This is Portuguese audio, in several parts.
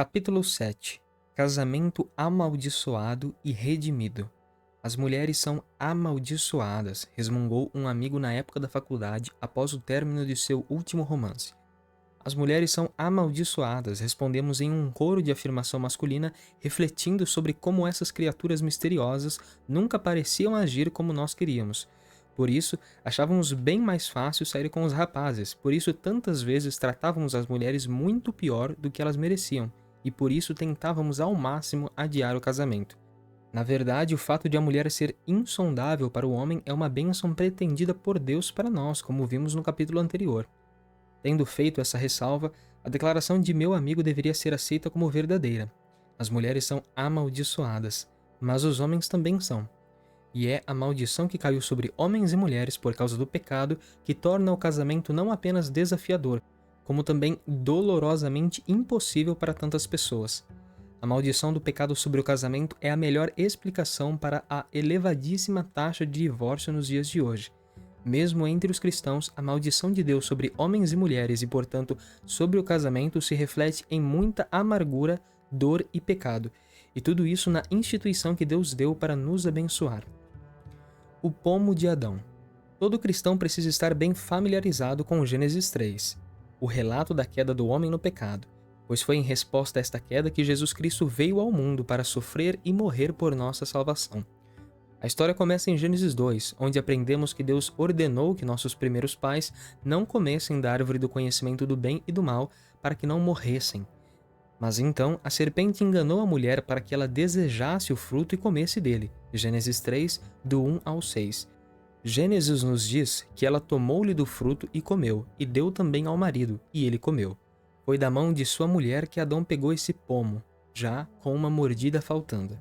Capítulo 7. Casamento amaldiçoado e redimido. As mulheres são amaldiçoadas, resmungou um amigo na época da faculdade após o término de seu último romance. As mulheres são amaldiçoadas, respondemos em um coro de afirmação masculina, refletindo sobre como essas criaturas misteriosas nunca pareciam agir como nós queríamos. Por isso, achávamos bem mais fácil sair com os rapazes, por isso tantas vezes tratávamos as mulheres muito pior do que elas mereciam, e por isso tentávamos ao máximo adiar o casamento. Na verdade, o fato de a mulher ser insondável para o homem é uma bênção pretendida por Deus para nós, como vimos no capítulo anterior. Tendo feito essa ressalva, a declaração de meu amigo deveria ser aceita como verdadeira. As mulheres são amaldiçoadas, mas os homens também são. E é a maldição que caiu sobre homens e mulheres por causa do pecado que torna o casamento não apenas desafiador, como também dolorosamente impossível para tantas pessoas. A maldição do pecado sobre o casamento é a melhor explicação para a elevadíssima taxa de divórcio nos dias de hoje. Mesmo entre os cristãos, a maldição de Deus sobre homens e mulheres e, portanto, sobre o casamento se reflete em muita amargura, dor e pecado, e tudo isso na instituição que Deus deu para nos abençoar. O pomo de Adão. Todo cristão precisa estar bem familiarizado com Gênesis 3, o relato da queda do homem no pecado, pois foi em resposta a esta queda que Jesus Cristo veio ao mundo para sofrer e morrer por nossa salvação. A história começa em Gênesis 2, onde aprendemos que Deus ordenou que nossos primeiros pais não comessem da árvore do conhecimento do bem e do mal para que não morressem. Mas então a serpente enganou a mulher para que ela desejasse o fruto e comesse dele. Gênesis 3, do 1 ao 6. Gênesis nos diz que ela tomou-lhe do fruto e comeu, e deu também ao marido, e ele comeu. Foi da mão de sua mulher que Adão pegou esse pomo, já com uma mordida faltando.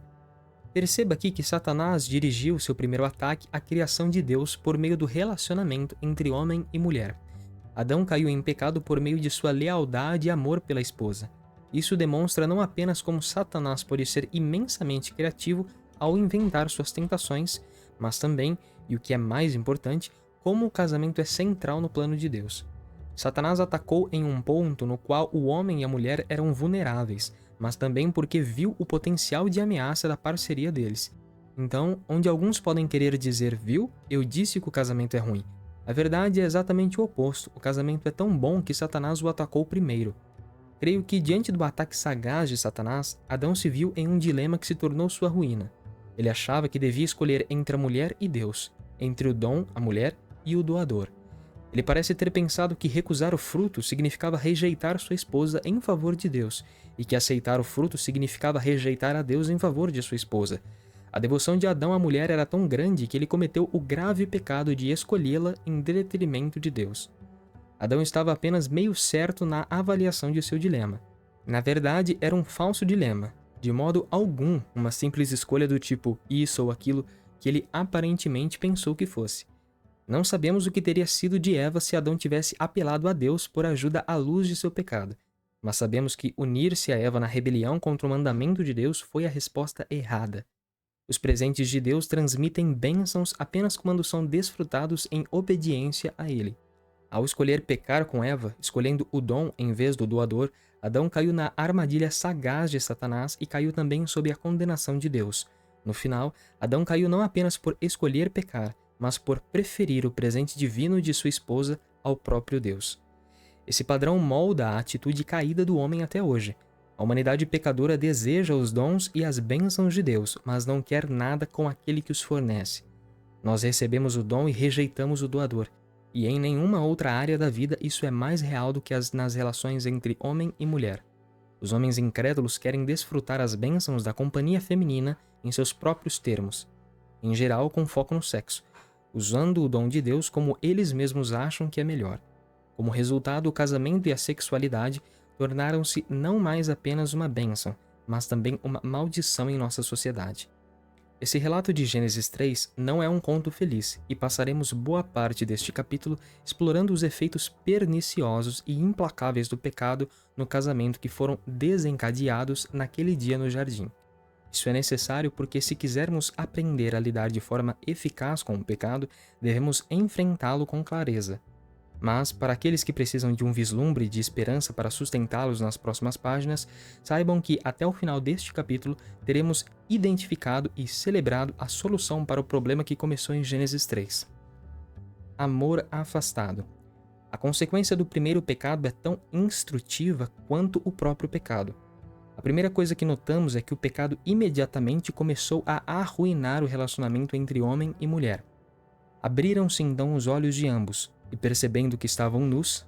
Perceba aqui que Satanás dirigiu seu primeiro ataque à criação de Deus por meio do relacionamento entre homem e mulher. Adão caiu em pecado por meio de sua lealdade e amor pela esposa. Isso demonstra não apenas como Satanás pode ser imensamente criativo ao inventar suas tentações, mas também, e o que é mais importante, como o casamento é central no plano de Deus. Satanás atacou em um ponto no qual o homem e a mulher eram vulneráveis, mas também porque viu o potencial de ameaça da parceria deles. Então, onde alguns podem querer dizer, viu, eu disse que o casamento é ruim. A verdade é exatamente o oposto, o casamento é tão bom que Satanás o atacou primeiro. Creio que, diante do ataque sagaz de Satanás, Adão se viu em um dilema que se tornou sua ruína. Ele achava que devia escolher entre a mulher e Deus, entre o dom, a mulher, e o doador. Ele parece ter pensado que recusar o fruto significava rejeitar sua esposa em favor de Deus, e que aceitar o fruto significava rejeitar a Deus em favor de sua esposa. A devoção de Adão à mulher era tão grande que ele cometeu o grave pecado de escolhê-la em detrimento de Deus. Adão estava apenas meio certo na avaliação de seu dilema. Na verdade, era um falso dilema, de modo algum uma simples escolha do tipo isso ou aquilo que ele aparentemente pensou que fosse. Não sabemos o que teria sido de Eva se Adão tivesse apelado a Deus por ajuda à luz de seu pecado, mas sabemos que unir-se a Eva na rebelião contra o mandamento de Deus foi a resposta errada. Os presentes de Deus transmitem bênçãos apenas quando são desfrutados em obediência a Ele. Ao escolher pecar com Eva, escolhendo o dom em vez do doador, Adão caiu na armadilha sagaz de Satanás e caiu também sob a condenação de Deus. No final, Adão caiu não apenas por escolher pecar, mas por preferir o presente divino de sua esposa ao próprio Deus. Esse padrão molda a atitude caída do homem até hoje. A humanidade pecadora deseja os dons e as bênçãos de Deus, mas não quer nada com aquele que os fornece. Nós recebemos o dom e rejeitamos o doador. E em nenhuma outra área da vida isso é mais real do que nas relações entre homem e mulher. Os homens incrédulos querem desfrutar as bênçãos da companhia feminina em seus próprios termos, em geral com foco no sexo, usando o dom de Deus como eles mesmos acham que é melhor. Como resultado, o casamento e a sexualidade tornaram-se não mais apenas uma bênção, mas também uma maldição em nossa sociedade. Esse relato de Gênesis 3 não é um conto feliz, e passaremos boa parte deste capítulo explorando os efeitos perniciosos e implacáveis do pecado no casamento que foram desencadeados naquele dia no jardim. Isso é necessário porque, se quisermos aprender a lidar de forma eficaz com o pecado, devemos enfrentá-lo com clareza. Mas, para aqueles que precisam de um vislumbre de esperança para sustentá-los nas próximas páginas, saibam que até o final deste capítulo teremos identificado e celebrado a solução para o problema que começou em Gênesis 3. Amor afastado. A consequência do primeiro pecado é tão instrutiva quanto o próprio pecado. A primeira coisa que notamos é que o pecado imediatamente começou a arruinar o relacionamento entre homem e mulher. Abriram-se então os olhos de ambos, e percebendo que estavam nus,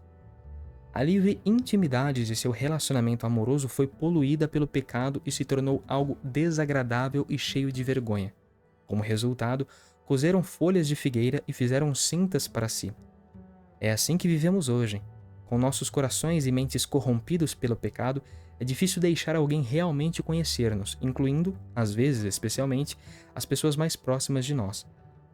a livre intimidade de seu relacionamento amoroso foi poluída pelo pecado e se tornou algo desagradável e cheio de vergonha. Como resultado, coseram folhas de figueira e fizeram cintas para si. É assim que vivemos hoje. Com nossos corações e mentes corrompidos pelo pecado, é difícil deixar alguém realmente conhecer-nos, incluindo, às vezes especialmente, as pessoas mais próximas de nós.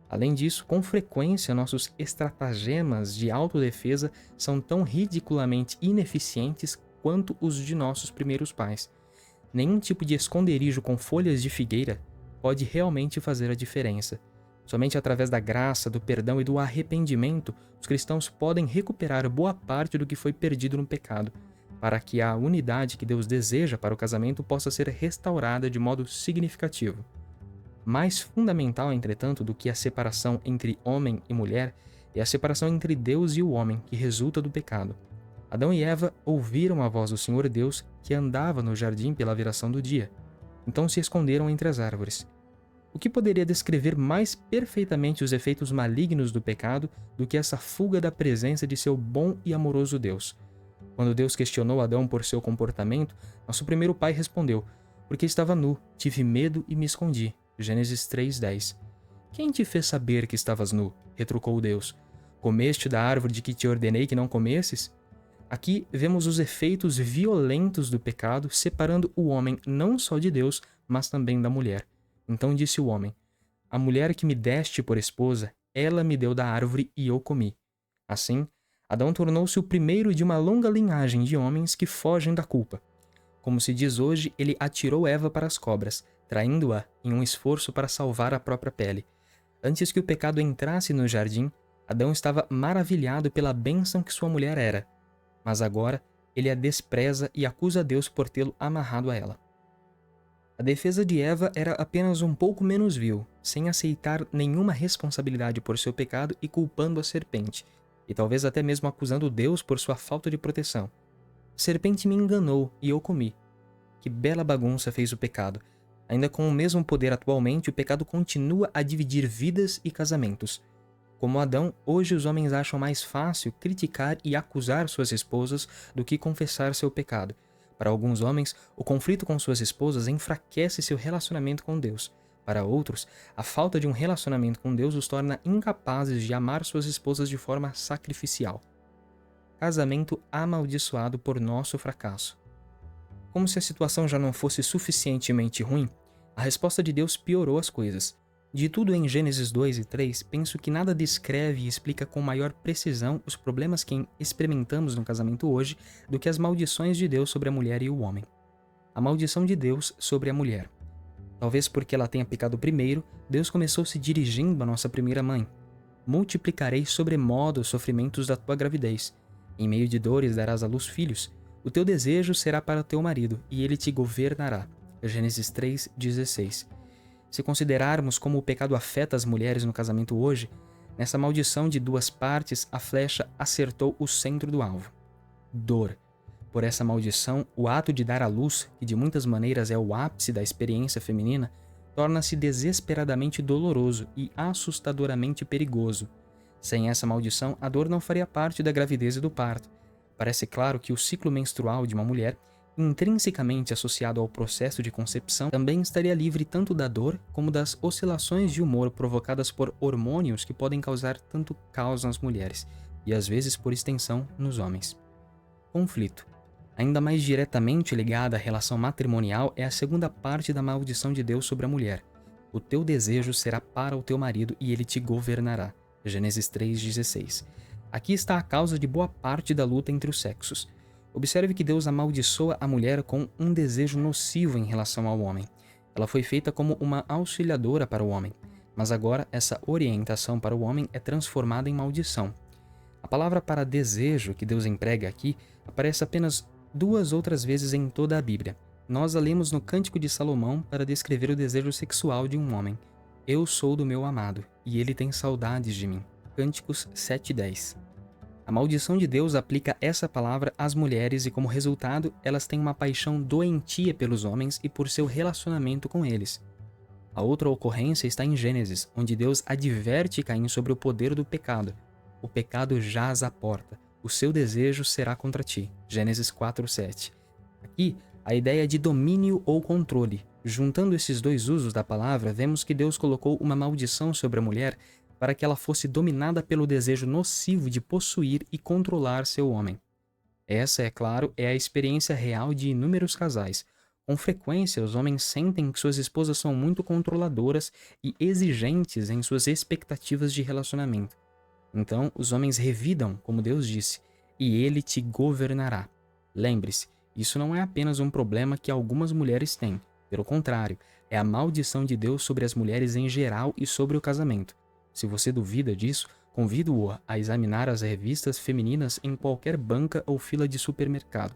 Além disso, com frequência nossos estratagemas de autodefesa são tão ridiculamente ineficientes quanto os de nossos primeiros pais. Nenhum tipo de esconderijo com folhas de figueira pode realmente fazer a diferença. Somente através da graça, do perdão e do arrependimento, os cristãos podem recuperar boa parte do que foi perdido no pecado, para que a unidade que Deus deseja para o casamento possa ser restaurada de modo significativo. Mais fundamental, entretanto, do que a separação entre homem e mulher é a separação entre Deus e o homem, que resulta do pecado. Adão e Eva ouviram a voz do Senhor Deus, que andava no jardim pela viração do dia. Então se esconderam entre as árvores. O que poderia descrever mais perfeitamente os efeitos malignos do pecado do que essa fuga da presença de seu bom e amoroso Deus? Quando Deus questionou Adão por seu comportamento, nosso primeiro pai respondeu: "Porque estava nu, tive medo e me escondi." Gênesis 3:10. "Quem te fez saber que estavas nu?" retrucou Deus. "Comeste da árvore de que te ordenei que não comesses?" Aqui vemos os efeitos violentos do pecado separando o homem não só de Deus, mas também da mulher. Então disse o homem: "A mulher que me deste por esposa, ela me deu da árvore e eu comi." Assim, Adão tornou-se o primeiro de uma longa linhagem de homens que fogem da culpa. Como se diz hoje, ele atirou Eva para as cobras, traindo-a em um esforço para salvar a própria pele. Antes que o pecado entrasse no jardim, Adão estava maravilhado pela bênção que sua mulher era. Mas agora, ele a despreza e acusa Deus por tê-lo amarrado a ela. A defesa de Eva era apenas um pouco menos vil, sem aceitar nenhuma responsabilidade por seu pecado e culpando a serpente, e talvez até mesmo acusando Deus por sua falta de proteção. "A serpente me enganou e eu comi." Que bela bagunça fez o pecado. Ainda com o mesmo poder atualmente, o pecado continua a dividir vidas e casamentos. Como Adão, hoje os homens acham mais fácil criticar e acusar suas esposas do que confessar seu pecado. Para alguns homens, o conflito com suas esposas enfraquece seu relacionamento com Deus. Para outros, a falta de um relacionamento com Deus os torna incapazes de amar suas esposas de forma sacrificial. Casamento amaldiçoado por nosso fracasso. Como se a situação já não fosse suficientemente ruim, a resposta de Deus piorou as coisas. De tudo em Gênesis 2 e 3, penso que nada descreve e explica com maior precisão os problemas que experimentamos no casamento hoje do que as maldições de Deus sobre a mulher e o homem. A maldição de Deus sobre a mulher. Talvez porque ela tenha pecado primeiro, Deus começou se dirigindo à nossa primeira mãe. "Multiplicarei sobremodo os sofrimentos da tua gravidez. Em meio de dores darás à luz filhos. O teu desejo será para o teu marido, e ele te governará." Gênesis 3:16. Se considerarmos como o pecado afeta as mulheres no casamento hoje, nessa maldição de duas partes, a flecha acertou o centro do alvo. Dor. Por essa maldição, o ato de dar à luz, que de muitas maneiras é o ápice da experiência feminina, torna-se desesperadamente doloroso e assustadoramente perigoso. Sem essa maldição, a dor não faria parte da gravidez e do parto. Parece claro que o ciclo menstrual de uma mulher, intrinsecamente associado ao processo de concepção, também estaria livre tanto da dor como das oscilações de humor provocadas por hormônios que podem causar tanto caos nas mulheres, e às vezes, por extensão, nos homens. Conflito. Ainda mais diretamente ligada à relação matrimonial é a segunda parte da maldição de Deus sobre a mulher. "O teu desejo será para o teu marido e ele te governará." Gênesis 3:16. Aqui está a causa de boa parte da luta entre os sexos. Observe que Deus amaldiçoa a mulher com um desejo nocivo em relação ao homem. Ela foi feita como uma auxiliadora para o homem, mas agora essa orientação para o homem é transformada em maldição. A palavra para desejo que Deus emprega aqui aparece apenas 2 outras vezes em toda a Bíblia. Nós a lemos no Cântico de Salomão para descrever o desejo sexual de um homem. Eu sou do meu amado, e ele tem saudades de mim. Cânticos 7:10. A maldição de Deus aplica essa palavra às mulheres e, como resultado, elas têm uma paixão doentia pelos homens e por seu relacionamento com eles. A outra ocorrência está em Gênesis, onde Deus adverte Caim sobre o poder do pecado. O pecado jaz à porta, o seu desejo será contra ti. Gênesis 4:7. Aqui, a ideia de domínio ou controle. Juntando esses dois usos da palavra, vemos que Deus colocou uma maldição sobre a mulher para que ela fosse dominada pelo desejo nocivo de possuir e controlar seu homem. Essa, é claro, é a experiência real de inúmeros casais. Com frequência, os homens sentem que suas esposas são muito controladoras e exigentes em suas expectativas de relacionamento. Então, os homens revidam, como Deus disse, e ele te governará. Lembre-se, isso não é apenas um problema que algumas mulheres têm. Pelo contrário, é a maldição de Deus sobre as mulheres em geral e sobre o casamento. Se você duvida disso, convido-o a examinar as revistas femininas em qualquer banca ou fila de supermercado.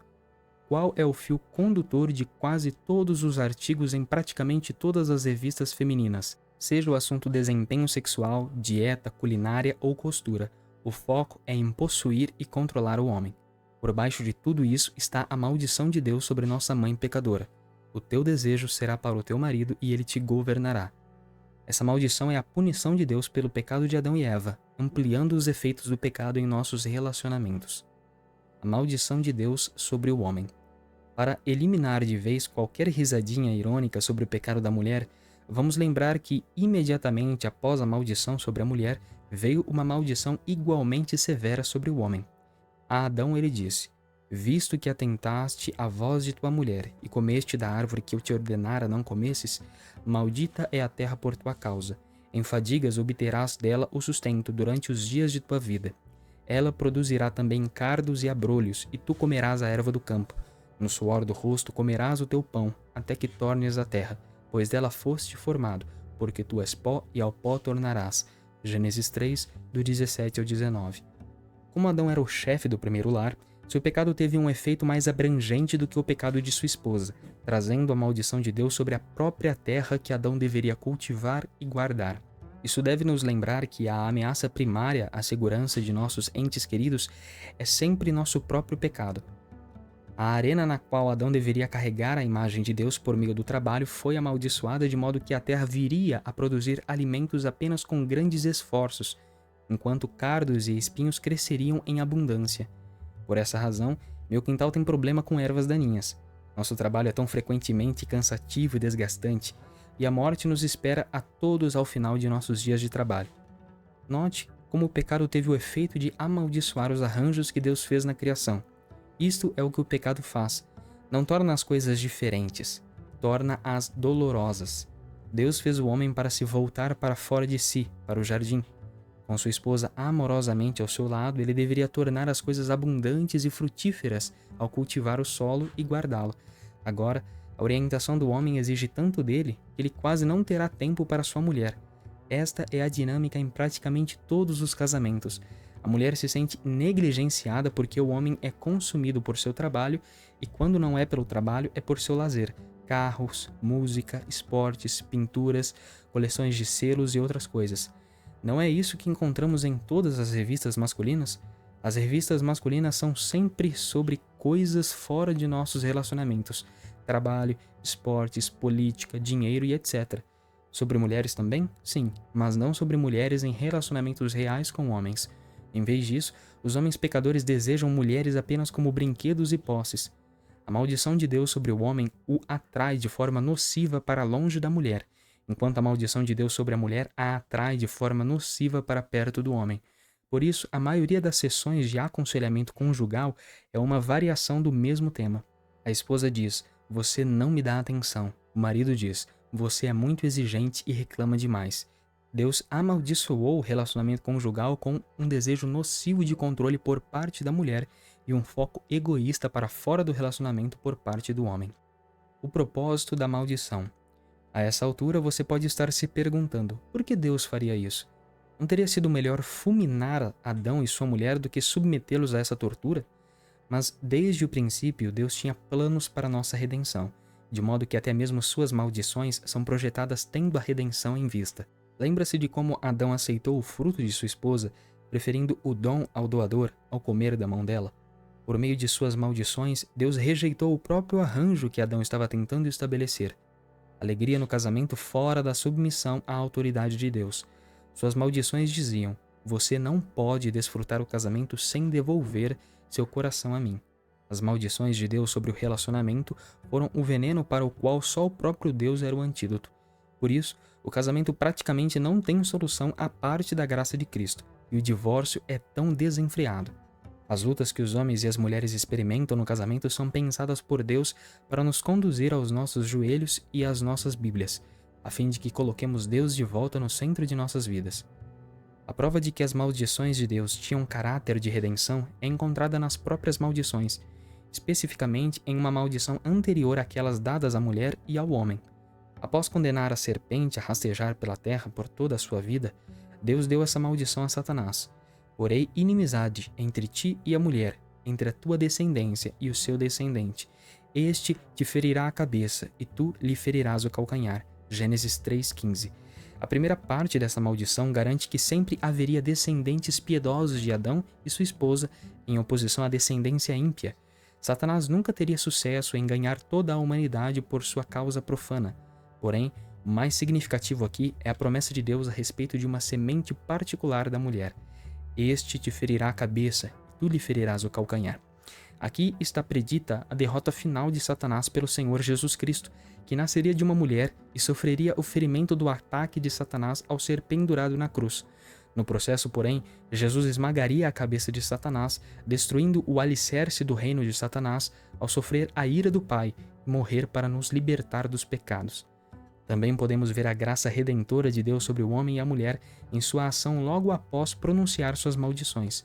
Qual é o fio condutor de quase todos os artigos em praticamente todas as revistas femininas? Seja o assunto desempenho sexual, dieta, culinária ou costura, o foco é em possuir e controlar o homem. Por baixo de tudo isso está a maldição de Deus sobre nossa mãe pecadora. O teu desejo será para o teu marido e ele te governará. Essa maldição é a punição de Deus pelo pecado de Adão e Eva, ampliando os efeitos do pecado em nossos relacionamentos. A maldição de Deus sobre o homem. Para eliminar de vez qualquer risadinha irônica sobre o pecado da mulher, vamos lembrar que imediatamente após a maldição sobre a mulher, veio uma maldição igualmente severa sobre o homem. A Adão ele disse: visto que atentaste à voz de tua mulher e comeste da árvore que eu te ordenara não comesses, maldita é a terra por tua causa. Em fadigas obterás dela o sustento durante os dias de tua vida. Ela produzirá também cardos e abrolhos, e tu comerás a erva do campo. No suor do rosto comerás o teu pão, até que tornes a terra, pois dela foste formado, porque tu és pó e ao pó tornarás. Gênesis 3, do 17 ao 19. Como Adão era o chefe do primeiro lar, seu pecado teve um efeito mais abrangente do que o pecado de sua esposa, trazendo a maldição de Deus sobre a própria terra que Adão deveria cultivar e guardar. Isso deve nos lembrar que a ameaça primária à segurança de nossos entes queridos é sempre nosso próprio pecado. A arena na qual Adão deveria carregar a imagem de Deus por meio do trabalho foi amaldiçoada de modo que a terra viria a produzir alimentos apenas com grandes esforços, enquanto cardos e espinhos cresceriam em abundância. Por essa razão, meu quintal tem problema com ervas daninhas. Nosso trabalho é tão frequentemente cansativo e desgastante, e a morte nos espera a todos ao final de nossos dias de trabalho. Note como o pecado teve o efeito de amaldiçoar os arranjos que Deus fez na criação. Isto é o que o pecado faz. Não torna as coisas diferentes, torna-as dolorosas. Deus fez o homem para se voltar para fora de si, para o jardim. Com sua esposa amorosamente ao seu lado, ele deveria tornar as coisas abundantes e frutíferas ao cultivar o solo e guardá-lo. Agora, a orientação do homem exige tanto dele que ele quase não terá tempo para sua mulher. Esta é a dinâmica em praticamente todos os casamentos. A mulher se sente negligenciada porque o homem é consumido por seu trabalho e, quando não é pelo trabalho, é por seu lazer. Carros, música, esportes, pinturas, coleções de selos e outras coisas. Não é isso que encontramos em todas as revistas masculinas? As revistas masculinas são sempre sobre coisas fora de nossos relacionamentos. Trabalho, esportes, política, dinheiro e etc. Sobre mulheres também? Sim, mas não sobre mulheres em relacionamentos reais com homens. Em vez disso, os homens pecadores desejam mulheres apenas como brinquedos e posses. A maldição de Deus sobre o homem o atrai de forma nociva para longe da mulher, enquanto a maldição de Deus sobre a mulher a atrai de forma nociva para perto do homem. Por isso, a maioria das sessões de aconselhamento conjugal é uma variação do mesmo tema. A esposa diz: você não me dá atenção. O marido diz: você é muito exigente e reclama demais. Deus amaldiçoou o relacionamento conjugal com um desejo nocivo de controle por parte da mulher e um foco egoísta para fora do relacionamento por parte do homem. O propósito da maldição. A essa altura você pode estar se perguntando: por que Deus faria isso? Não teria sido melhor fulminar Adão e sua mulher do que submetê-los a essa tortura? Mas desde o princípio, Deus tinha planos para nossa redenção, de modo que até mesmo suas maldições são projetadas tendo a redenção em vista. Lembra-se de como Adão aceitou o fruto de sua esposa, preferindo o dom ao doador ao comer da mão dela? Por meio de suas maldições, Deus rejeitou o próprio arranjo que Adão estava tentando estabelecer. Alegria no casamento fora da submissão à autoridade de Deus. Suas maldições diziam: você não pode desfrutar o casamento sem devolver seu coração a mim. As maldições de Deus sobre o relacionamento foram o veneno para o qual só o próprio Deus era o antídoto. Por isso, o casamento praticamente não tem solução à parte da graça de Cristo, e o divórcio é tão desenfreado. As lutas que os homens e as mulheres experimentam no casamento são pensadas por Deus para nos conduzir aos nossos joelhos e às nossas Bíblias, a fim de que coloquemos Deus de volta no centro de nossas vidas. A prova de que as maldições de Deus tinham caráter de redenção é encontrada nas próprias maldições, especificamente em uma maldição anterior àquelas dadas à mulher e ao homem. Após condenar a serpente a rastejar pela terra por toda a sua vida, Deus deu essa maldição a Satanás. Porém, inimizade entre ti e a mulher, entre a tua descendência e o seu descendente. Este te ferirá a cabeça, e tu lhe ferirás o calcanhar. Gênesis 3,15. A primeira parte dessa maldição garante que sempre haveria descendentes piedosos de Adão e sua esposa, em oposição à descendência ímpia. Satanás nunca teria sucesso em ganhar toda a humanidade por sua causa profana. Porém, o mais significativo aqui é a promessa de Deus a respeito de uma semente particular da mulher. Este te ferirá a cabeça, e tu lhe ferirás o calcanhar. Aqui está predita a derrota final de Satanás pelo Senhor Jesus Cristo, que nasceria de uma mulher e sofreria o ferimento do ataque de Satanás ao ser pendurado na cruz. No processo, porém, Jesus esmagaria a cabeça de Satanás, destruindo o alicerce do reino de Satanás ao sofrer a ira do Pai e morrer para nos libertar dos pecados. Também podemos ver a graça redentora de Deus sobre o homem e a mulher em sua ação logo após pronunciar suas maldições.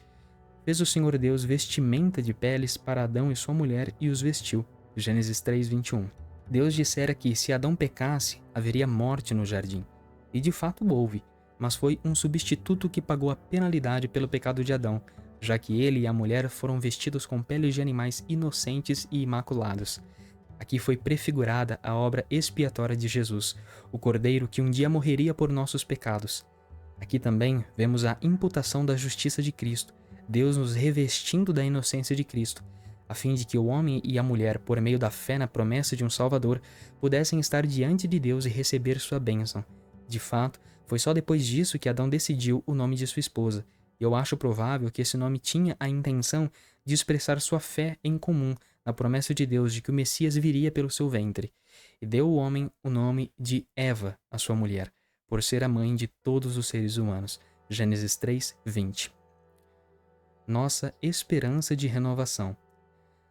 Fez o Senhor Deus vestimenta de peles para Adão e sua mulher e os vestiu. Gênesis 3:21. Deus dissera que, se Adão pecasse, haveria morte no jardim. E de fato houve, mas foi um substituto que pagou a penalidade pelo pecado de Adão, já que ele e a mulher foram vestidos com peles de animais inocentes e imaculados. Aqui foi prefigurada a obra expiatória de Jesus, o Cordeiro que um dia morreria por nossos pecados. Aqui também vemos a imputação da justiça de Cristo, Deus nos revestindo da inocência de Cristo, a fim de que o homem e a mulher, por meio da fé na promessa de um Salvador, pudessem estar diante de Deus e receber sua bênção. De fato, foi só depois disso que Adão decidiu o nome de sua esposa, e eu acho provável que esse nome tinha a intenção de expressar sua fé em comum na promessa de Deus de que o Messias viria pelo seu ventre, e deu ao homem o nome de Eva, a sua mulher, por ser a mãe de todos os seres humanos. Gênesis 3:20. Nossa esperança de renovação.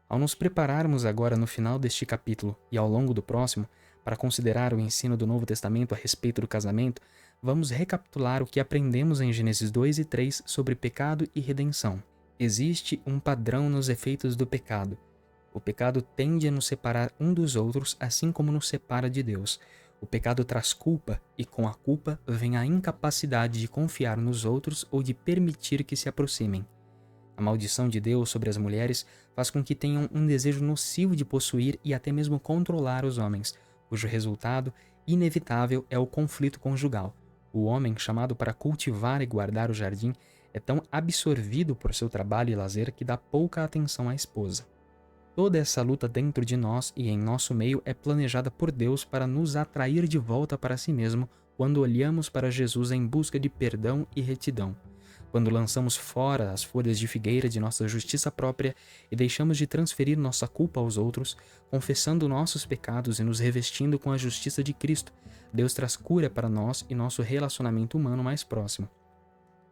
Ao nos prepararmos agora no final deste capítulo e ao longo do próximo, para considerar o ensino do Novo Testamento a respeito do casamento, vamos recapitular o que aprendemos em Gênesis 2 e 3 sobre pecado e redenção. Existe um padrão nos efeitos do pecado. O pecado tende a nos separar um dos outros, assim como nos separa de Deus. O pecado traz culpa, e com a culpa vem a incapacidade de confiar nos outros ou de permitir que se aproximem. A maldição de Deus sobre as mulheres faz com que tenham um desejo nocivo de possuir e até mesmo controlar os homens, cujo resultado inevitável é o conflito conjugal. O homem, chamado para cultivar e guardar o jardim, é tão absorvido por seu trabalho e lazer que dá pouca atenção à esposa. Toda essa luta dentro de nós e em nosso meio é planejada por Deus para nos atrair de volta para si mesmo quando olhamos para Jesus em busca de perdão e retidão. Quando lançamos fora as folhas de figueira de nossa justiça própria e deixamos de transferir nossa culpa aos outros, confessando nossos pecados e nos revestindo com a justiça de Cristo, Deus traz cura para nós e nosso relacionamento humano mais próximo.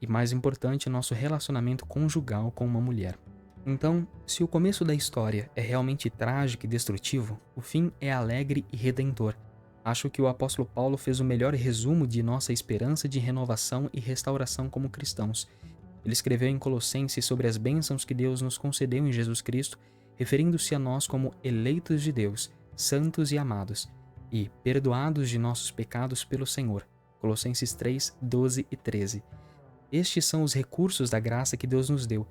E mais importante, nosso relacionamento conjugal com uma mulher. Então, se o começo da história é realmente trágico e destrutivo, o fim é alegre e redentor. Acho que o apóstolo Paulo fez o melhor resumo de nossa esperança de renovação e restauração como cristãos. Ele escreveu em Colossenses sobre as bênçãos que Deus nos concedeu em Jesus Cristo, referindo-se a nós como eleitos de Deus, santos e amados, e perdoados de nossos pecados pelo Senhor. Colossenses 3, 12 e 13. Estes são os recursos da graça que Deus nos deu.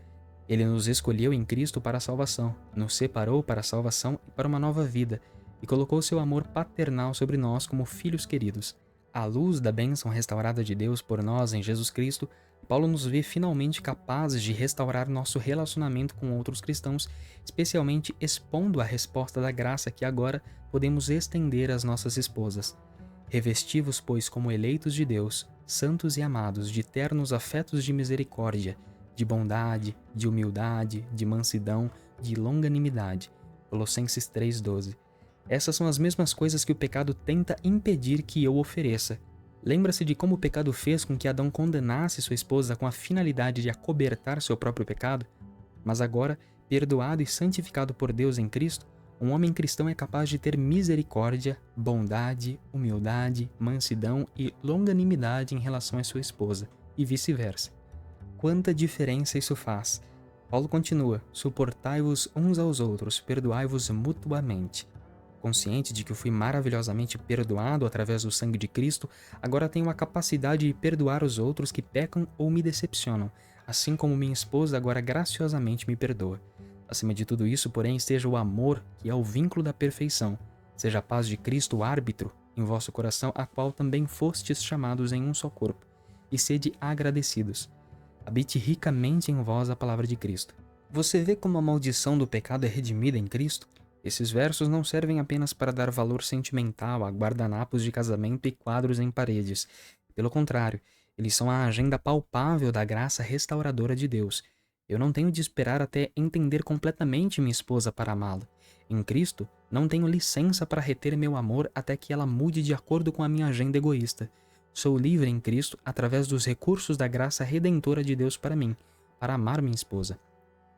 Ele nos escolheu em Cristo para a salvação, nos separou para a salvação e para uma nova vida, e colocou seu amor paternal sobre nós como filhos queridos. À luz da bênção restaurada de Deus por nós em Jesus Cristo, Paulo nos vê finalmente capazes de restaurar nosso relacionamento com outros cristãos, especialmente expondo a resposta da graça que agora podemos estender às nossas esposas. Revesti-vos, pois, como eleitos de Deus, santos e amados, de ternos afetos de misericórdia, de bondade, de humildade, de mansidão, de longanimidade. Colossenses 3,12. Essas são as mesmas coisas que o pecado tenta impedir que eu ofereça. Lembra-se de como o pecado fez com que Adão condenasse sua esposa com a finalidade de acobertar seu próprio pecado? Mas agora, perdoado e santificado por Deus em Cristo, um homem cristão é capaz de ter misericórdia, bondade, humildade, mansidão e longanimidade em relação à sua esposa, e vice-versa. Quanta diferença isso faz! Paulo continua: suportai-vos uns aos outros, perdoai-vos mutuamente. Consciente de que eu fui maravilhosamente perdoado através do sangue de Cristo, agora tenho a capacidade de perdoar os outros que pecam ou me decepcionam, assim como minha esposa agora graciosamente me perdoa. Acima de tudo isso, porém, esteja o amor, que é o vínculo da perfeição. Seja a paz de Cristo o árbitro em vosso coração, a qual também fostes chamados em um só corpo. E sede agradecidos. Habite ricamente em vós a palavra de Cristo. Você vê como a maldição do pecado é redimida em Cristo? Esses versos não servem apenas para dar valor sentimental a guardanapos de casamento e quadros em paredes. Pelo contrário, eles são a agenda palpável da graça restauradora de Deus. Eu não tenho de esperar até entender completamente minha esposa para amá-la. Em Cristo, não tenho licença para reter meu amor até que ela mude de acordo com a minha agenda egoísta. Sou livre em Cristo através dos recursos da graça redentora de Deus para mim, para amar minha esposa.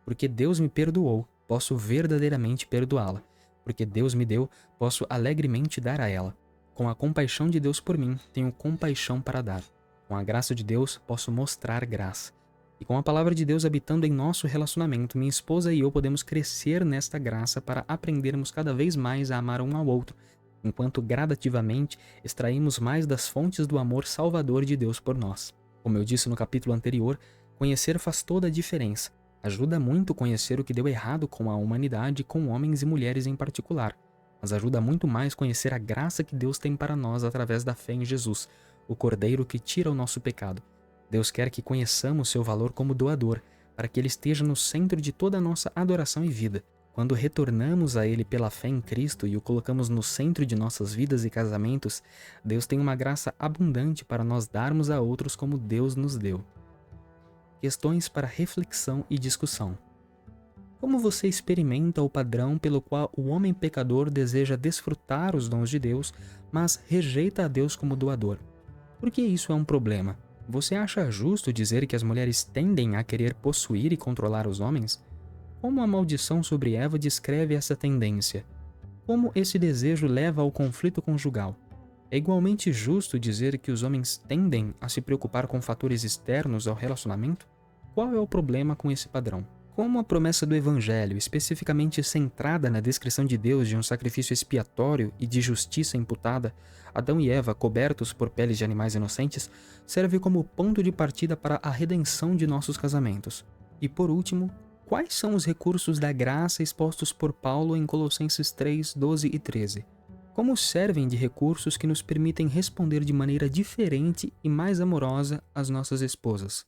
Porque Deus me perdoou, posso verdadeiramente perdoá-la. Porque Deus me deu, posso alegremente dar a ela. Com a compaixão de Deus por mim, tenho compaixão para dar. Com a graça de Deus, posso mostrar graça. E com a palavra de Deus habitando em nosso relacionamento, minha esposa e eu podemos crescer nesta graça para aprendermos cada vez mais a amar um ao outro, enquanto gradativamente extraímos mais das fontes do amor salvador de Deus por nós. Como eu disse no capítulo anterior, conhecer faz toda a diferença. Ajuda muito conhecer o que deu errado com a humanidade, com homens e mulheres em particular. Mas ajuda muito mais conhecer a graça que Deus tem para nós através da fé em Jesus, o Cordeiro que tira o nosso pecado. Deus quer que conheçamos seu valor como doador, para que ele esteja no centro de toda a nossa adoração e vida. Quando retornamos a ele pela fé em Cristo e o colocamos no centro de nossas vidas e casamentos, Deus tem uma graça abundante para nós darmos a outros como Deus nos deu. Questões para reflexão e discussão. Como você experimenta o padrão pelo qual o homem pecador deseja desfrutar os dons de Deus, mas rejeita a Deus como doador? Por que isso é um problema? Você acha justo dizer que as mulheres tendem a querer possuir e controlar os homens? Como a maldição sobre Eva descreve essa tendência? Como esse desejo leva ao conflito conjugal? É igualmente justo dizer que os homens tendem a se preocupar com fatores externos ao relacionamento? Qual é o problema com esse padrão? Como a promessa do Evangelho, especificamente centrada na descrição de Deus de um sacrifício expiatório e de justiça imputada, Adão e Eva, cobertos por peles de animais inocentes, serve como ponto de partida para a redenção de nossos casamentos. E por último, quais são os recursos da graça expostos por Paulo em Colossenses 3, 12 e 13? Como servem de recursos que nos permitem responder de maneira diferente e mais amorosa às nossas esposas?